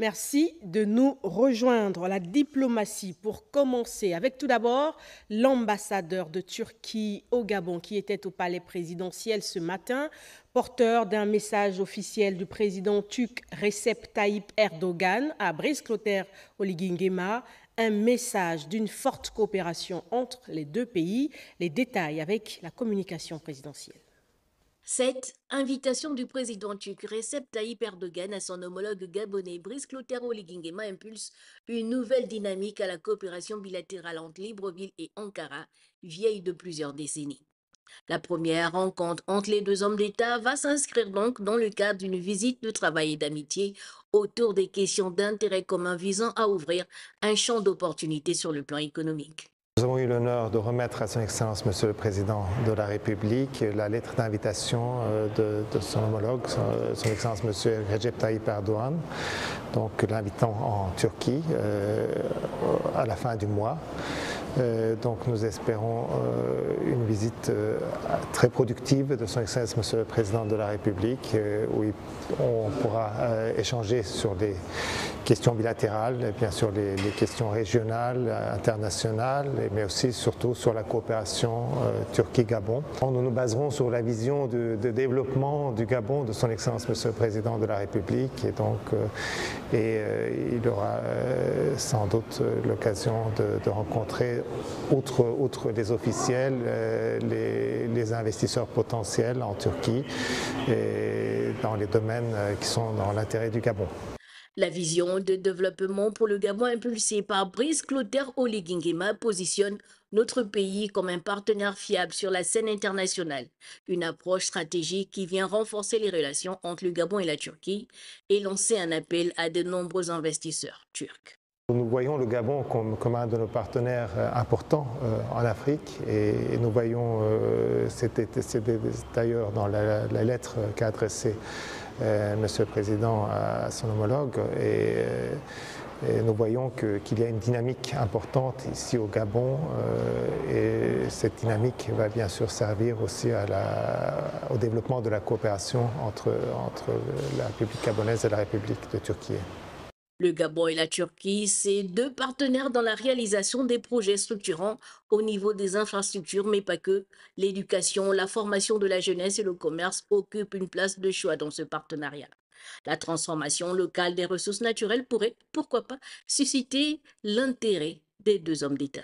Merci de nous rejoindre. La diplomatie, pour commencer, avec tout d'abord l'ambassadeur de Turquie au Gabon qui était au palais présidentiel ce matin, porteur d'un message officiel du président turc Recep Tayyip Erdogan à Brice-Clotaire Oligui-Nguema, un message d'une forte coopération entre les deux pays. Les détails avec la communication présidentielle. Cette invitation du président turc Recep Tayyip Erdogan à son homologue gabonais Brice Clotaire Oligui Nguema impulse une nouvelle dynamique à la coopération bilatérale entre Libreville et Ankara, vieille de plusieurs décennies. La première rencontre entre les deux hommes d'État va s'inscrire donc dans le cadre d'une visite de travail et d'amitié autour des questions d'intérêt commun visant à ouvrir un champ d'opportunités sur le plan économique. Nous avons eu l'honneur de remettre à son Excellence Monsieur le Président de la République la lettre d'invitation de son homologue, son Excellence Monsieur Recep Tayyip Erdogan, donc l'invitant en Turquie à la fin du mois. Donc nous espérons une visite très productive de son Excellence Monsieur le Président de la République où on pourra échanger sur des questions bilatérales, bien sûr les questions régionales, internationales, mais aussi surtout sur la coopération Turquie-Gabon. Nous nous baserons sur la vision de développement du Gabon de son Excellence Monsieur le Président de la République et donc il aura sans doute l'occasion de rencontrer outre les officiels, les investisseurs potentiels en Turquie et dans les domaines qui sont dans l'intérêt du Gabon. La vision de développement pour le Gabon impulsée par Brice Clotaire Oligui Nguema positionne notre pays comme un partenaire fiable sur la scène internationale. Une approche stratégique qui vient renforcer les relations entre le Gabon et la Turquie et lancer un appel à de nombreux investisseurs turcs. Nous voyons le Gabon comme un de nos partenaires importants en Afrique et nous voyons, c'était d'ailleurs dans la lettre qu'a adressée Monsieur le Président à son homologue et nous voyons qu'il y a une dynamique importante ici au Gabon et cette dynamique va bien sûr servir aussi au développement de la coopération entre la République gabonaise et la République de Turquie. Le Gabon et la Turquie, c'est deux partenaires dans la réalisation des projets structurants au niveau des infrastructures, mais pas que. L'éducation, la formation de la jeunesse et le commerce occupent une place de choix dans ce partenariat. La transformation locale des ressources naturelles pourrait, pourquoi pas, susciter l'intérêt des deux hommes d'État.